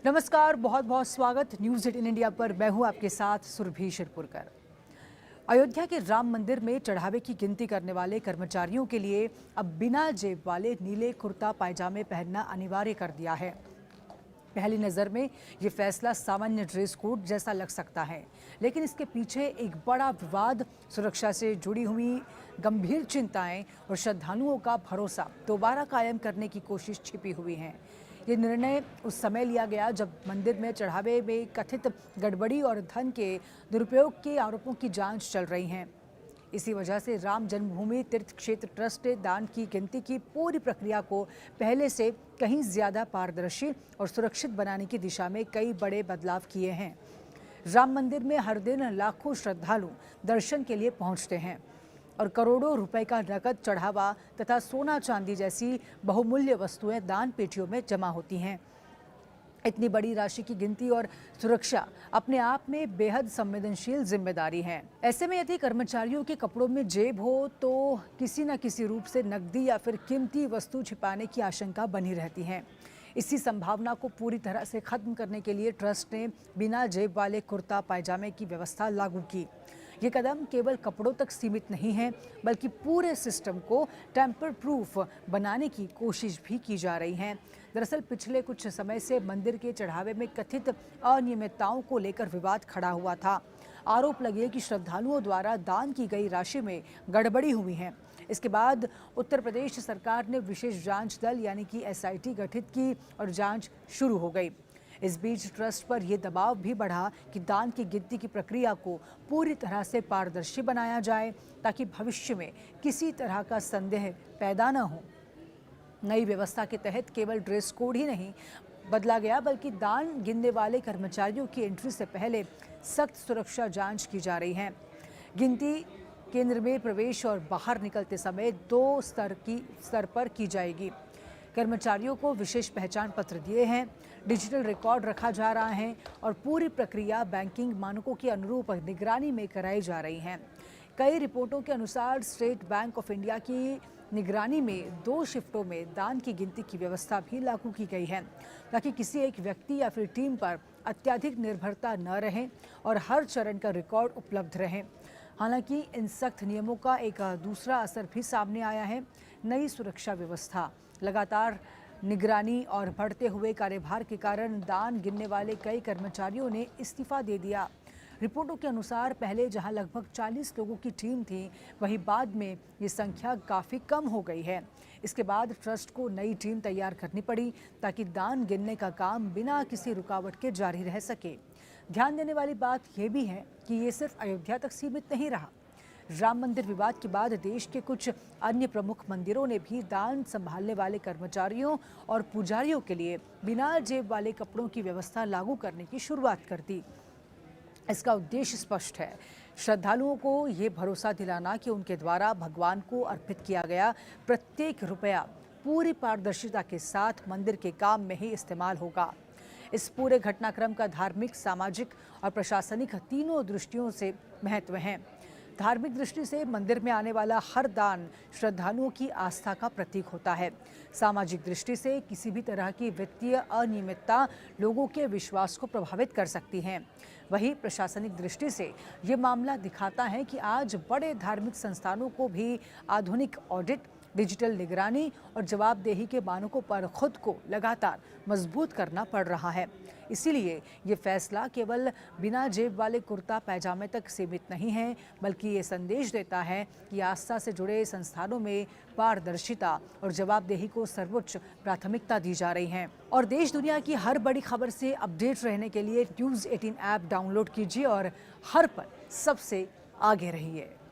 नमस्कार, बहुत बहुत स्वागत न्यूज़ 18 इंडिया पर। मैं हूं आपके साथ सुरभि शिरपुरकर। अयोध्या के राम मंदिर में चढ़ावे की गिनती करने वाले कर्मचारियों के लिए अब बिना जेब वाले नीले कुर्ता पायजामे पहनना अनिवार्य कर दिया है। पहली नज़र में ये फैसला सामान्य ड्रेस कोड जैसा लग सकता है, लेकिन इसके पीछे एक बड़ा विवाद, सुरक्षा से जुड़ी हुई गंभीर चिंताएं और श्रद्धालुओं का भरोसा दोबारा कायम करने की कोशिश छिपी हुई है। ये निर्णय उस समय लिया गया जब मंदिर में चढ़ावे में कथित गड़बड़ी और धन के दुरुपयोग के आरोपों की जांच चल रही है। इसी वजह से राम जन्मभूमि तीर्थ क्षेत्र ट्रस्ट ने दान की गिनती की पूरी प्रक्रिया को पहले से कहीं ज्यादा पारदर्शी और सुरक्षित बनाने की दिशा में कई बड़े बदलाव किए हैं। राम मंदिर में हर दिन लाखों श्रद्धालु दर्शन के लिए पहुंचते हैं और करोड़ों रुपए का नकद चढ़ावा तथा सोना चांदी जैसी बहुमूल्य वस्तुएं दान पेटियों में जमा होती हैं। इतनी बड़ी राशि की गिनती और सुरक्षा अपने आप में बेहद संवेदनशील जिम्मेदारी है। ऐसे में यदि कर्मचारियों के कपड़ों में जेब हो तो किसी न किसी रूप से नकदी या फिर कीमती वस्तु छिपाने की आशंका बनी रहती है। इसी संभावना को पूरी तरह से खत्म करने के लिए ट्रस्ट ने बिना जेब वाले कुर्ता पायजामे की व्यवस्था लागू की। ये कदम केवल कपड़ों तक सीमित नहीं है, बल्कि पूरे सिस्टम को टेम्पर प्रूफ बनाने की कोशिश भी की जा रही है। दरअसल पिछले कुछ समय से मंदिर के चढ़ावे में कथित अनियमितताओं को लेकर विवाद खड़ा हुआ था। आरोप लगे कि श्रद्धालुओं द्वारा दान की गई राशि में गड़बड़ी हुई है। इसके बाद उत्तर प्रदेश सरकार ने विशेष जांच दल यानी कि SIT गठित की और जांच शुरू हो गई। इस बीच ट्रस्ट पर यह दबाव भी बढ़ा कि दान की गिनती की प्रक्रिया को पूरी तरह से पारदर्शी बनाया जाए, ताकि भविष्य में किसी तरह का संदेह पैदा न हो। नई व्यवस्था के तहत केवल ड्रेस कोड ही नहीं बदला गया, बल्कि दान गिनने वाले कर्मचारियों की एंट्री से पहले सख्त सुरक्षा जांच की जा रही है। गिनती केंद्र में प्रवेश और बाहर निकलते समय 2 स्तर पर की जाएगी। कर्मचारियों को विशेष पहचान पत्र दिए हैं, डिजिटल रिकॉर्ड रखा जा रहा है और पूरी प्रक्रिया बैंकिंग मानकों के अनुरूप निगरानी में कराई जा रही है। कई रिपोर्टों के अनुसार स्टेट बैंक ऑफ इंडिया की निगरानी में 2 शिफ्टों में दान की गिनती की व्यवस्था भी लागू की गई है, ताकि किसी एक व्यक्ति या फिर टीम पर अत्यधिक निर्भरता न रहे और हर चरण का रिकॉर्ड उपलब्ध रहे। हालांकि इन सख्त नियमों का एक दूसरा असर भी सामने आया है। नई सुरक्षा व्यवस्था, लगातार निगरानी और बढ़ते हुए कार्यभार के कारण दान गिनने वाले कई कर्मचारियों ने इस्तीफा दे दिया। रिपोर्टों के अनुसार पहले जहां लगभग 40 लोगों की टीम थी, वहीं बाद में ये संख्या काफ़ी कम हो गई है। इसके बाद ट्रस्ट को नई टीम तैयार करनी पड़ी, ताकि दान गिनने का काम बिना किसी रुकावट के जारी रह सके। ध्यान देने वाली बात यह भी है कि ये सिर्फ अयोध्या तक सीमित नहीं रहा। राम मंदिर विवाद के बाद देश के कुछ अन्य प्रमुख मंदिरों ने भी दान संभालने वाले कर्मचारियों और पुजारियों के लिए बिना जेब वाले कपड़ों की व्यवस्था लागू करने की शुरुआत कर दी। इसका उद्देश्य स्पष्ट है, श्रद्धालुओं को ये भरोसा दिलाना कि उनके द्वारा भगवान को अर्पित किया गया प्रत्येक रुपया पूरी पारदर्शिता के साथ मंदिर के काम में ही इस्तेमाल होगा। इस पूरे घटनाक्रम का धार्मिक, सामाजिक और प्रशासनिक तीनों दृष्टियों से महत्व है। धार्मिक दृष्टि से मंदिर में आने वाला हर दान श्रद्धालुओं की आस्था का प्रतीक होता है। सामाजिक दृष्टि से किसी भी तरह की वित्तीय अनियमितता लोगों के विश्वास को प्रभावित कर सकती है। वहीं प्रशासनिक दृष्टि से ये मामला दिखाता है कि आज बड़े धार्मिक संस्थानों को भी आधुनिक ऑडिट, डिजिटल निगरानी और जवाबदेही के मानकों पर खुद को लगातार मजबूत करना पड़ रहा है। इसीलिए ये फैसला केवल बिना जेब वाले कुर्ता पैजामे तक सीमित नहीं है, बल्कि ये संदेश देता है कि आस्था से जुड़े संस्थानों में पारदर्शिता और जवाबदेही को सर्वोच्च प्राथमिकता दी जा रही है। और देश दुनिया की हर बड़ी खबर से अपडेट रहने के लिए न्यूज़ 18 ऐप डाउनलोड कीजिए और हर पल सबसे आगे रहिए।